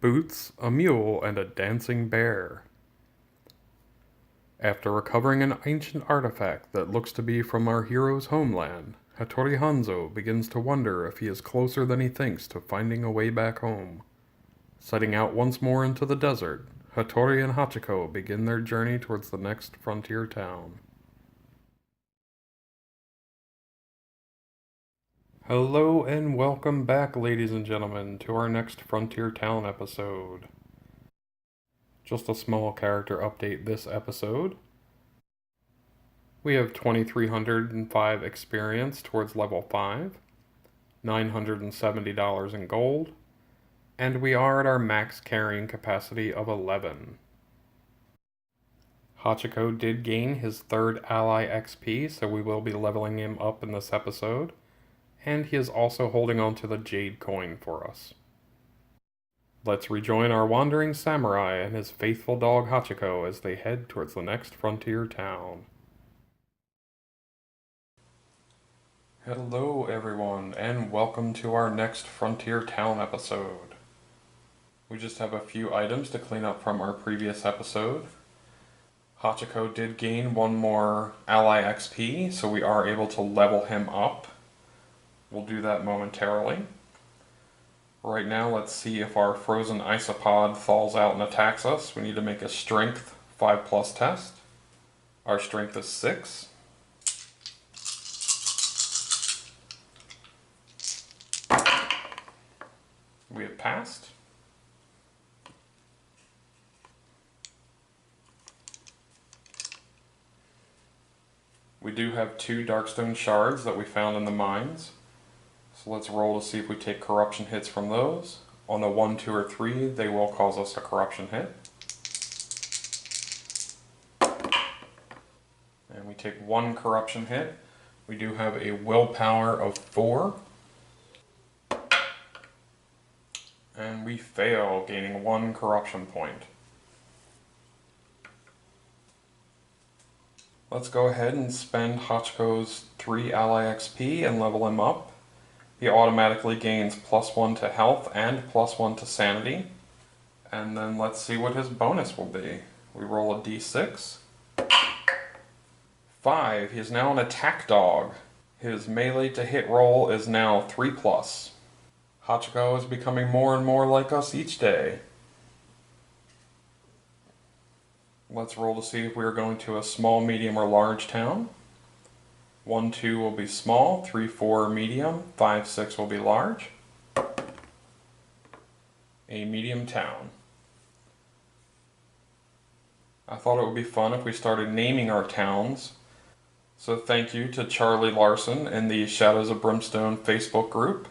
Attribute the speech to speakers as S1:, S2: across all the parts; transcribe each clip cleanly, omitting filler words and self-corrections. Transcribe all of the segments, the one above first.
S1: boots, a mule, and a dancing bear. After recovering an ancient artifact that looks to be from our hero's homeland, Hattori Hanzo begins to wonder if he is closer than he thinks to finding a way back home. Setting out once more into the desert, Hattori and Hachiko begin their journey towards the next frontier town. Hello and welcome back, ladies and gentlemen, to our next Frontier Town episode. Just a small character update this episode. We have 2,305 experience towards level 5, $970 in gold, and we are at our max carrying capacity of 11. Hachiko did gain his third ally XP, so we will be leveling him up in this episode, and he is also holding on to the Jade coin for us. Let's rejoin our wandering samurai and his faithful dog Hachiko as they head towards the next frontier town. Hello everyone, and welcome to our next Frontier Town episode. We just have a few items to clean up from our previous episode. Hachiko did gain one more ally XP, so we are able to level him up. We'll do that momentarily. Right now, let's see if our frozen isopod falls out and attacks us. We need to make a strength 5+ test. Our strength is 6. We have passed. We do have 2 Darkstone shards that we found in the mines. So let's roll to see if we take corruption hits from those. On the 1, 2, or 3, they will cause us a corruption hit. And we take 1 corruption hit. We do have a willpower of 4. And we fail, gaining 1 corruption point. Let's go ahead and spend Hachiko's 3 ally XP and level him up. He automatically gains +1 to health and +1 to sanity. And then let's see what his bonus will be. We roll a d6. 5. He is now an attack dog. His melee to hit roll is now 3+. Hachiko is becoming more and more like us each day. Let's roll to see if we are going to a small, medium, or large town. 1, 2 will be small, 3, 4 medium, 5, 6 will be large. A medium town. I thought it would be fun if we started naming our towns. So thank you to Charlie Larson in the Shadows of Brimstone Facebook group.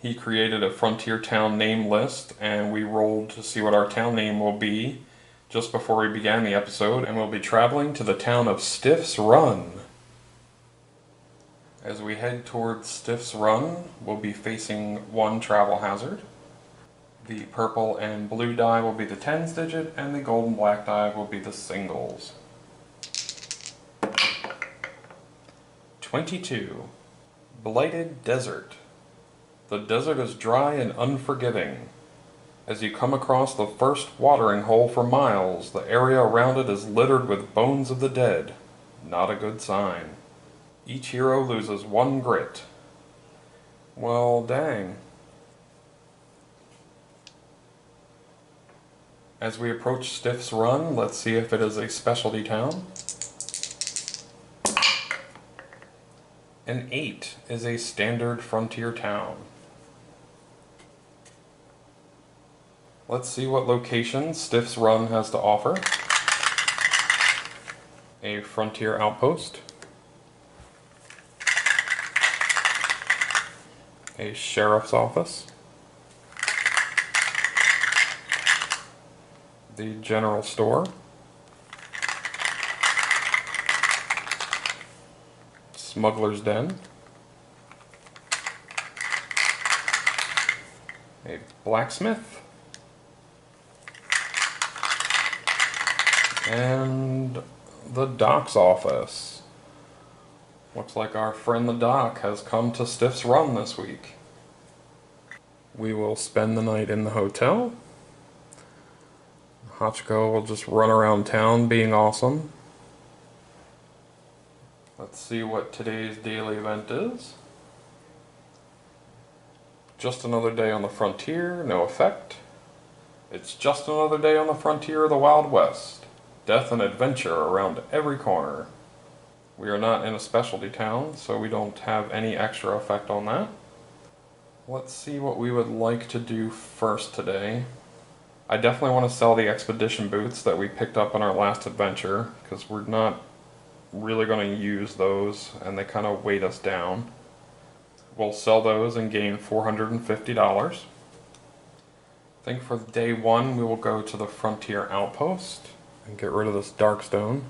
S1: He created a Frontier Town name list, and we rolled to see what our town name will be just before we began the episode, and we'll be traveling to the town of Stiff's Run. As we head towards Stiff's Run, we'll be facing 1 travel hazard. The purple and blue die will be the tens digit, and the gold and black die will be the singles. 22. Blighted Desert. The desert is dry and unforgiving. As you come across the first watering hole for miles, the area around it is littered with bones of the dead. Not a good sign. Each hero loses 1 grit. Well, dang. As we approach Stiff's Run, let's see if it is a specialty town. An 8 is a standard frontier town. Let's see what location Stiff's Run has to offer. A frontier outpost. A sheriff's office. The general store. Smuggler's Den. A blacksmith. And the doc's office. Looks like our friend the Doc has come to Stiff's Run this week. We will spend the night in the hotel. Hachiko will just run around town being awesome. Let's see what today's daily event is. Just another day on the frontier, no effect. It's just another day on the frontier of the Wild West. Death and adventure around every corner. We are not in a specialty town, so we don't have any extra effect on that. Let's see what we would like to do first today. I definitely want to sell the expedition boots that we picked up on our last adventure, because we're not really going to use those, and they kind of weight us down. We'll sell those and gain $450. I think for day one we will go to the Frontier Outpost and get rid of this Darkstone.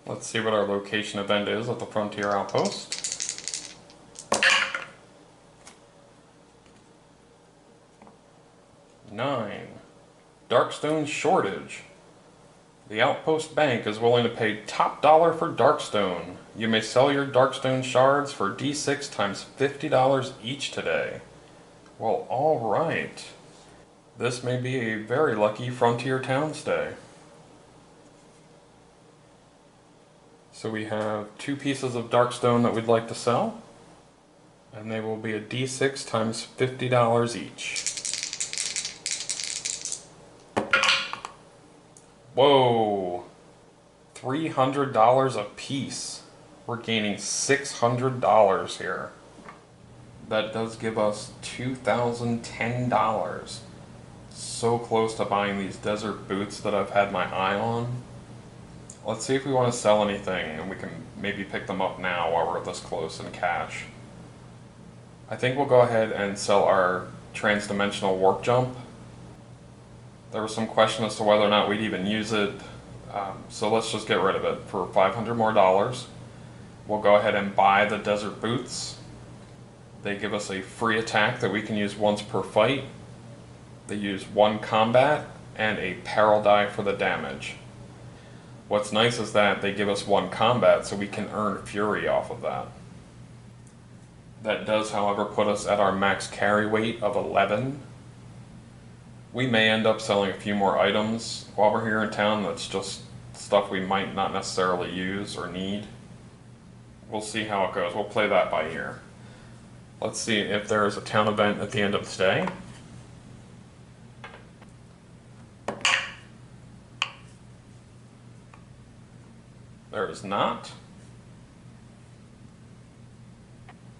S1: Let's see what our location event is at the Frontier Outpost. Nine. Darkstone shortage. The Outpost Bank is willing to pay top dollar for Darkstone. You may sell your Darkstone shards for D6 times $50 each today. Well, alright. This may be a very lucky Frontier town stay. So we have 2 pieces of Darkstone that we'd like to sell, and they will be a D6 times $50 each. Whoa! $300 a piece. We're gaining $600 here. That does give us $2,010. So close to buying these desert boots that I've had my eye on. Let's see if we want to sell anything, and we can maybe pick them up now while we're this close in cash. I think we'll go ahead and sell our transdimensional warp jump. There was some question as to whether or not we'd even use it, so let's just get rid of it for $500 more. We'll go ahead and buy the desert boots. They give us a free attack that we can use once per fight. They use 1 combat and a peril die for the damage. What's nice is that they give us 1 combat, so we can earn fury off of that. That does, however, put us at our max carry weight of 11. We may end up selling a few more items while we're here in town. That's just stuff we might not necessarily use or need. We'll see how it goes. We'll play that by ear. Let's see if there is a town event at the end of the day. There is not.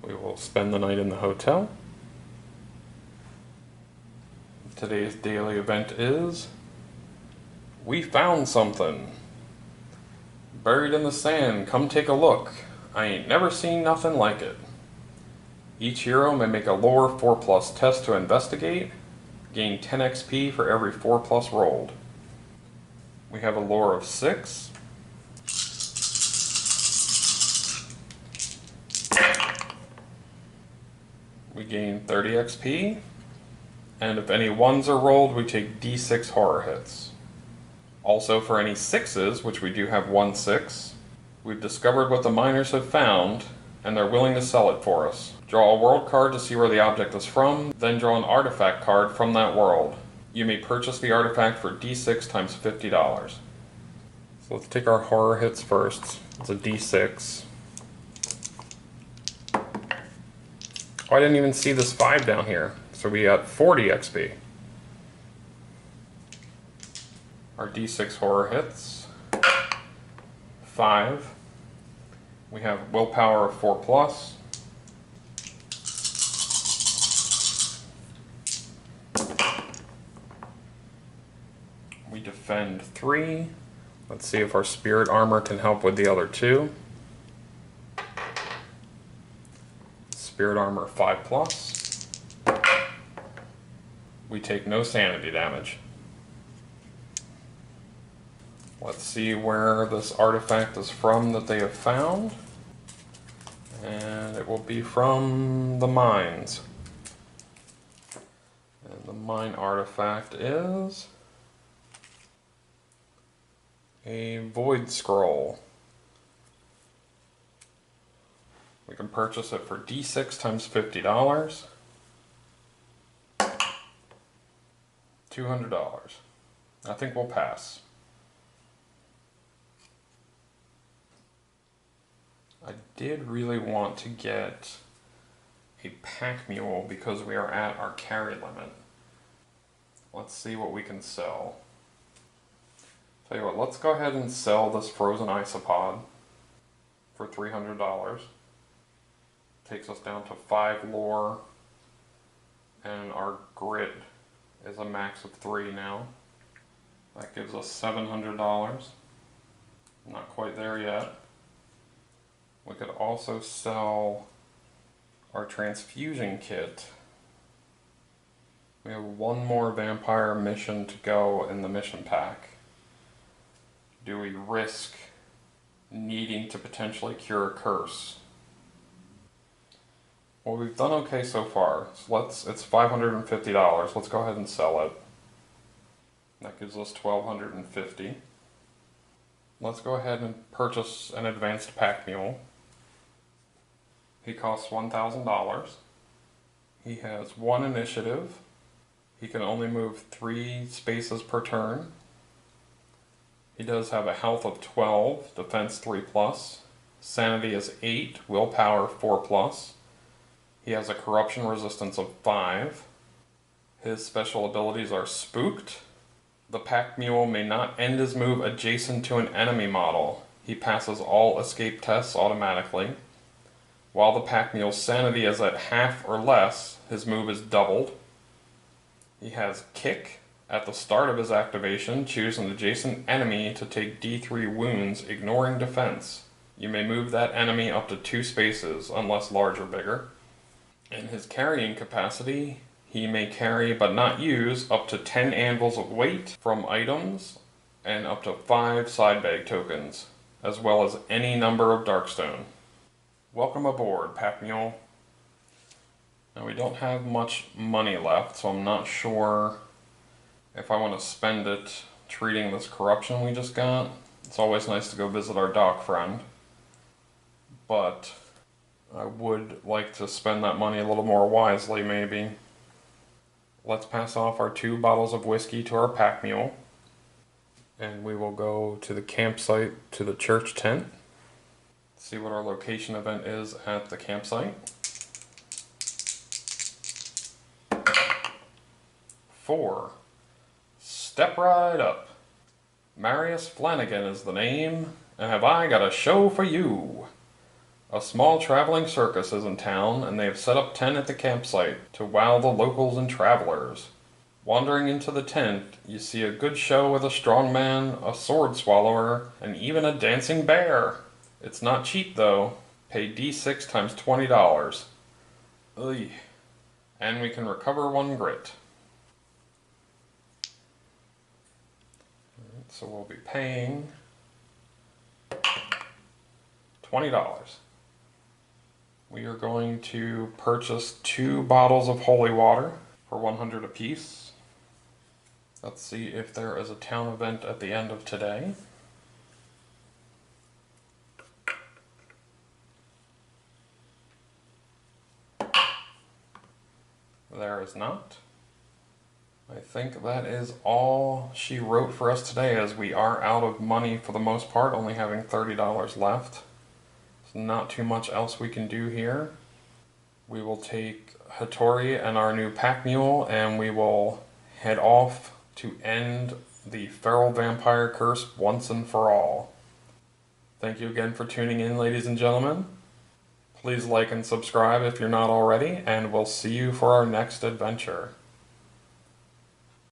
S1: We will spend the night in the hotel. Today's daily event is, we found something. Buried in the sand, come take a look. I ain't never seen nothing like it. Each hero may make a lore 4+ test to investigate. Gain 10 XP for every 4+ rolled. We have a lore of 6. We gain 30 XP. And if any 1s are rolled, we take D6 horror hits. Also, for any 6s, which we do have 1 6, we've discovered what the miners have found, and they're willing to sell it for us. Draw a world card to see where the object is from, then draw an artifact card from that world. You may purchase the artifact for D6 times $50. So let's take our horror hits first. It's a D6. Oh, I didn't even see this 5 down here. So we got 40 XP. Our D6 horror hits. 5. We have willpower of 4+. We defend 3. Let's see if our spirit armor can help with the other 2. Spirit armor 5+. We take no sanity damage. Let's see where this artifact is from that they have found. And it will be from the mines. And the mine artifact is a void scroll. We can purchase it for D6 times $50. $200. I think we'll pass. I did really want to get a pack mule because we are at our carry limit. Let's see what we can sell. Tell you what, let's go ahead and sell this frozen isopod for $300. Takes us down to 5 lore, and our grid is a max of 3 now. That gives us $700. Not quite there yet. We could also sell our transfusion kit. We have one more vampire mission to go in the mission pack. Do we risk needing to potentially cure a curse? Well, we've done okay so far. So it's $550. Let's go ahead and sell it. That gives us $1,250. Let's go ahead and purchase an advanced pack mule. He costs $1,000. He has 1 initiative. He can only move 3 spaces per turn. He does have a health of 12, defense 3+, sanity is 8, willpower 4+. He has a corruption resistance of 5. His special abilities are spooked. The pack mule may not end his move adjacent to an enemy model. He passes all escape tests automatically. While the pack mule's sanity is at half or less, his move is doubled. He has kick. At the start of his activation, choose an adjacent enemy to take D3 wounds, ignoring defense. You may move that enemy up to 2 spaces, unless large or bigger. In his carrying capacity, he may carry but not use up to 10 anvils of weight from items and up to 5 side bag tokens, as well as any number of darkstone. Welcome aboard, pack mule. Now we don't have much money left, so I'm not sure if I want to spend it treating this corruption we just got. It's always nice to go visit our dock friend, but I would like to spend that money a little more wisely, maybe. Let's pass off our 2 bottles of whiskey to our pack mule, and we will go to the campsite, to the church tent, see what our location event is at the campsite. 4. Step right up. Marius Flanagan is the name, and have I got a show for you. A small traveling circus is in town, and they have set up tent at the campsite to wow the locals and travelers. Wandering into the tent, you see a good show with a strong man, a sword swallower, and even a dancing bear. It's not cheap though. Pay D6 times $20. Ugh. And we can recover 1 grit. So we'll be paying $20. We are going to purchase 2 bottles of holy water for 100 apiece. Let's see if there is a town event at the end of today. There is not. I think that is all she wrote for us today, as we are out of money for the most part, only having $30 left. There's not too much else we can do here. We will take Hattori and our new pack mule, and we will head off to end the feral vampire curse once and for all. Thank you again for tuning in, ladies and gentlemen. Please like and subscribe if you're not already, and we'll see you for our next adventure.